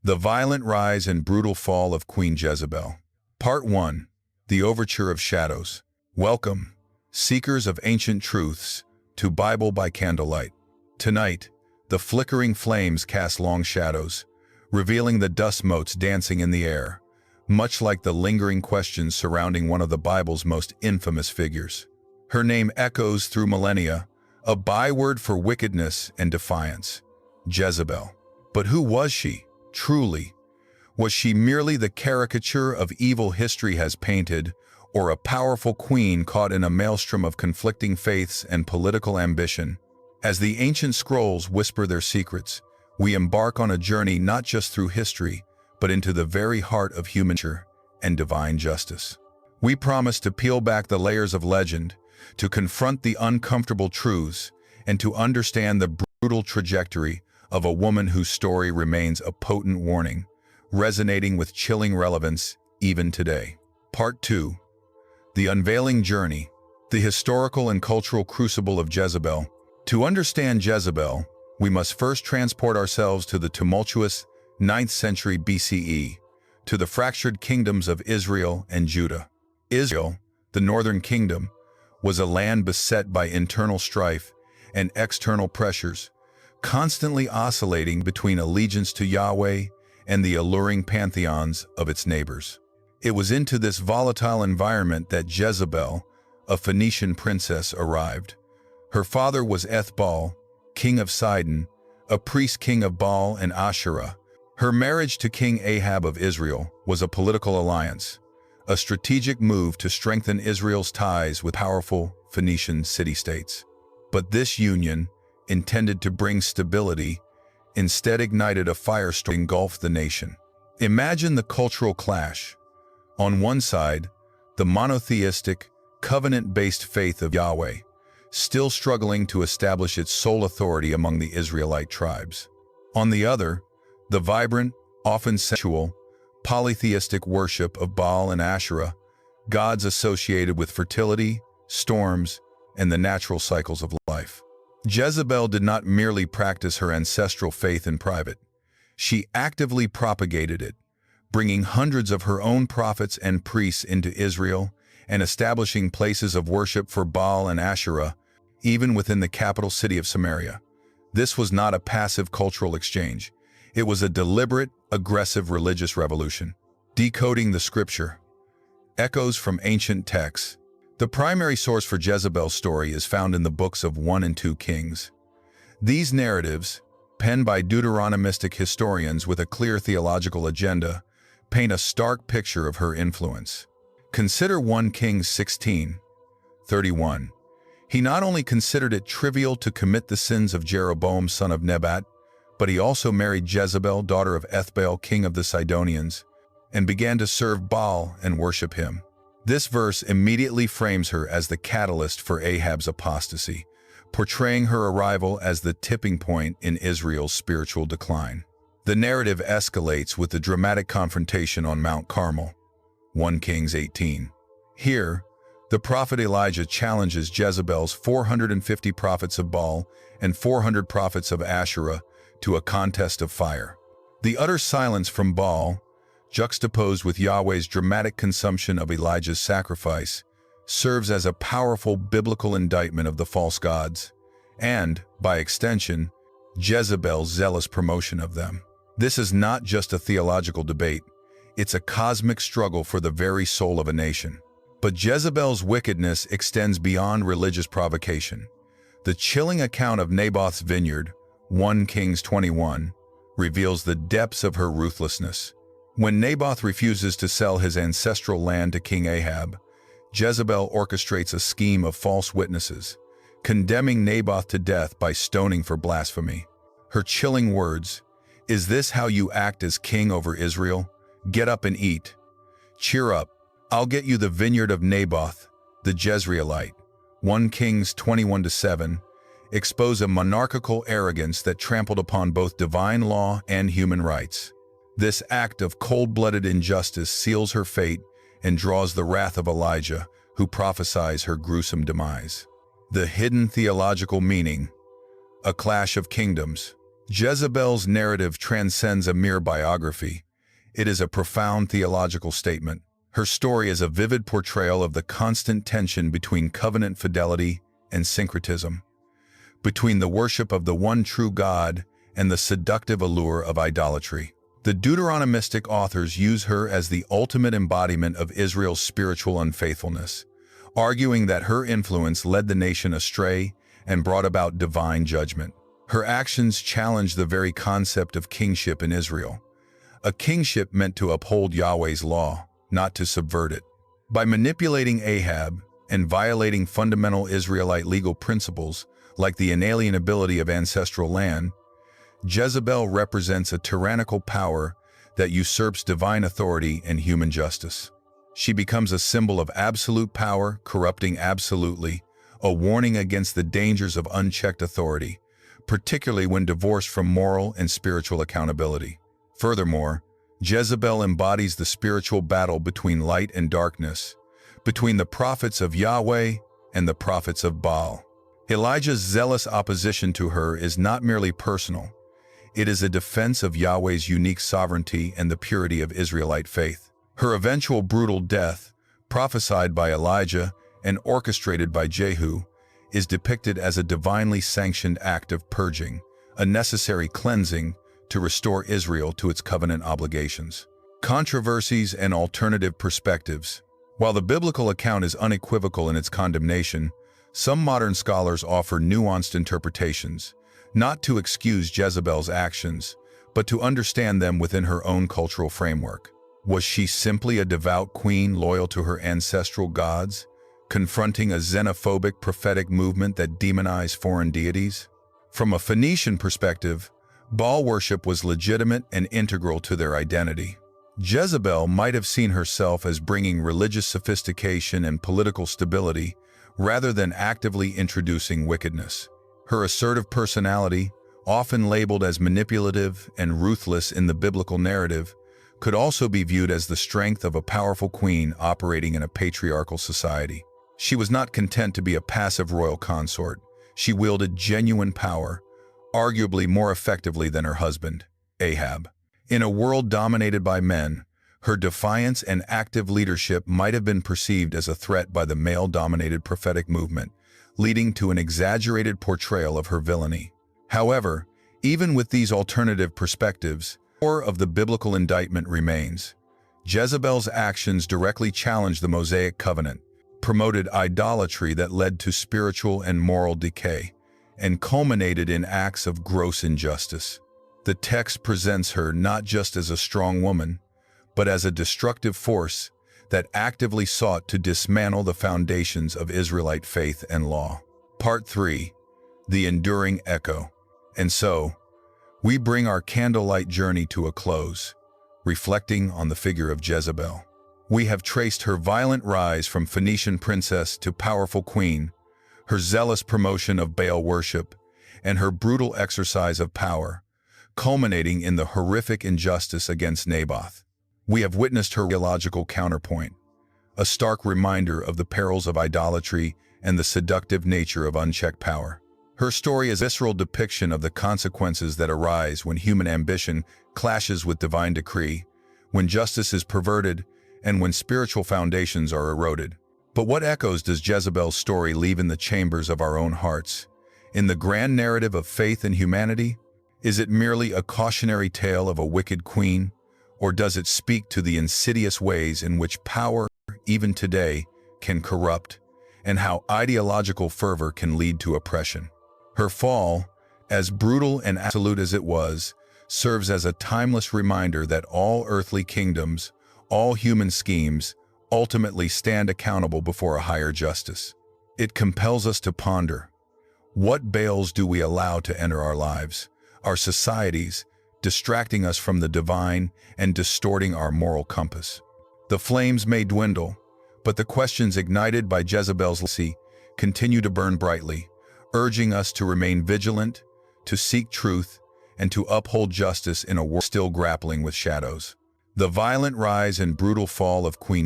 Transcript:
The Violent Rise and Brutal Fall of Queen Jezebel. Part 1. The Overture of Shadows. Welcome, seekers of ancient truths, to Bible by Candlelight. Tonight, the flickering flames cast long shadows, revealing the dust motes dancing in the air, much like the lingering questions surrounding one of the Bible's most infamous figures. Her name echoes through millennia, a byword for wickedness and defiance, Jezebel. But who was she, truly? Was she merely the caricature of evil history has painted, or a powerful queen caught in a maelstrom of conflicting faiths and political ambition? As the ancient scrolls whisper their secrets, we embark on a journey not just through history, but into the very heart of human nature and divine justice. We promise to peel back the layers of legend, to confront the uncomfortable truths, and to understand the brutal trajectory of a woman whose story remains a potent warning, resonating with chilling relevance even today. Part 2. The Unveiling Journey, the historical and cultural crucible of Jezebel. To understand Jezebel, we must first transport ourselves to the tumultuous 9th century BCE, to the fractured kingdoms of Israel and Judah. Israel, the northern kingdom, was a land beset by internal strife and external pressures, constantly oscillating between allegiance to Yahweh and the alluring pantheons of its neighbors. It was into this volatile environment that Jezebel, a Phoenician princess, arrived. Her father was Ethbaal, king of Sidon, a priest king of Baal and Asherah. Her marriage to King Ahab of Israel was a political alliance, a strategic move to strengthen Israel's ties with powerful Phoenician city-states. But this union, intended to bring stability, instead ignited a firestorm that engulfed the nation. Imagine the cultural clash. On one side, the monotheistic, covenant-based faith of Yahweh, still struggling to establish its sole authority among the Israelite tribes. On the other, the vibrant, often sensual, polytheistic worship of Baal and Asherah, gods associated with fertility, storms, and the natural cycles of life. Jezebel did not merely practice her ancestral faith in private. She actively propagated it, bringing hundreds of her own prophets and priests into Israel and establishing places of worship for Baal and Asherah, even within the capital city of Samaria. This was not a passive cultural exchange. It was a deliberate, aggressive religious revolution. Decoding the scripture. Echoes from ancient texts. The primary source for Jezebel's story is found in the books of 1 and 2 Kings. These narratives, penned by Deuteronomistic historians with a clear theological agenda, paint a stark picture of her influence. Consider 1 Kings 16:31. He not only considered it trivial to commit the sins of Jeroboam son of Nebat, but he also married Jezebel, daughter of Ethbaal, king of the Sidonians, and began to serve Baal and worship him. This verse immediately frames her as the catalyst for Ahab's apostasy, portraying her arrival as the tipping point in Israel's spiritual decline. The narrative escalates with the dramatic confrontation on Mount Carmel, 1 Kings 18. Here, the prophet Elijah challenges Jezebel's 450 prophets of Baal and 400 prophets of Asherah to a contest of fire. The utter silence from Baal, juxtaposed with Yahweh's dramatic consumption of Elijah's sacrifice, serves as a powerful biblical indictment of the false gods, and, by extension, Jezebel's zealous promotion of them. This is not just a theological debate, it's a cosmic struggle for the very soul of a nation. But Jezebel's wickedness extends beyond religious provocation. The chilling account of Naboth's vineyard, 1 Kings 21, reveals the depths of her ruthlessness. When Naboth refuses to sell his ancestral land to King Ahab, Jezebel orchestrates a scheme of false witnesses, condemning Naboth to death by stoning for blasphemy. Her chilling words, "Is this how you act as king over Israel? Get up and eat. Cheer up, I'll get you the vineyard of Naboth, the Jezreelite." 1 Kings 21-7, expose a monarchical arrogance that trampled upon both divine law and human rights. This act of cold-blooded injustice seals her fate and draws the wrath of Elijah, who prophesies her gruesome demise. The hidden theological meaning. A clash of kingdoms. Jezebel's narrative transcends a mere biography. It is a profound theological statement. Her story is a vivid portrayal of the constant tension between covenant fidelity and syncretism, between the worship of the one true God and the seductive allure of idolatry. The Deuteronomistic authors use her as the ultimate embodiment of Israel's spiritual unfaithfulness, arguing that her influence led the nation astray and brought about divine judgment. Her actions challenge the very concept of kingship in Israel, a kingship meant to uphold Yahweh's law, not to subvert it. By manipulating Ahab and violating fundamental Israelite legal principles like the inalienability of ancestral land, Jezebel represents a tyrannical power that usurps divine authority and human justice. She becomes a symbol of absolute power, corrupting absolutely, a warning against the dangers of unchecked authority, particularly when divorced from moral and spiritual accountability. Furthermore, Jezebel embodies the spiritual battle between light and darkness, between the prophets of Yahweh and the prophets of Baal. Elijah's zealous opposition to her is not merely personal. It is a defense of Yahweh's unique sovereignty and the purity of Israelite faith. Her eventual brutal death, prophesied by Elijah and orchestrated by Jehu, is depicted as a divinely sanctioned act of purging, a necessary cleansing to restore Israel to its covenant obligations. Controversies and alternative perspectives. While the biblical account is unequivocal in its condemnation, some modern scholars offer nuanced interpretations, not to excuse Jezebel's actions, but to understand them within her own cultural framework. Was she simply a devout queen loyal to her ancestral gods, confronting a xenophobic prophetic movement that demonized foreign deities? From a Phoenician perspective, Baal worship was legitimate and integral to their identity. Jezebel might have seen herself as bringing religious sophistication and political stability rather than actively introducing wickedness. Her assertive personality, often labeled as manipulative and ruthless in the biblical narrative, could also be viewed as the strength of a powerful queen operating in a patriarchal society. She was not content to be a passive royal consort. She wielded genuine power, arguably more effectively than her husband, Ahab. In a world dominated by men, her defiance and active leadership might have been perceived as a threat by the male-dominated prophetic movement, leading to an exaggerated portrayal of her villainy. However, even with these alternative perspectives, the core of the biblical indictment remains. Jezebel's actions directly challenged the Mosaic covenant, promoted idolatry that led to spiritual and moral decay, and culminated in acts of gross injustice. The text presents her not just as a strong woman, but as a destructive force that actively sought to dismantle the foundations of Israelite faith and law. Part 3. The Enduring Echo. And so, we bring our candlelight journey to a close, reflecting on the figure of Jezebel. We have traced her violent rise from Phoenician princess to powerful queen, her zealous promotion of Baal worship, and her brutal exercise of power, culminating in the horrific injustice against Naboth. We have witnessed her theological counterpoint, a stark reminder of the perils of idolatry and the seductive nature of unchecked power. Her story is a visceral depiction of the consequences that arise when human ambition clashes with divine decree, when justice is perverted, and when spiritual foundations are eroded. But what echoes does Jezebel's story leave in the chambers of our own hearts? In the grand narrative of faith and humanity? Is it merely a cautionary tale of a wicked queen? Or does it speak to the insidious ways in which power, even today, can corrupt, and how ideological fervor can lead to oppression? Her fall, as brutal and absolute as it was, serves as a timeless reminder that all earthly kingdoms, all human schemes, ultimately stand accountable before a higher justice. It compels us to ponder, what Baals do we allow to enter our lives, our societies, distracting us from the divine and distorting our moral compass? The flames may dwindle, but the questions ignited by Jezebel's legacy continue to burn brightly, urging us to remain vigilant, to seek truth, and to uphold justice in a world still grappling with shadows. The violent rise and brutal fall of Queen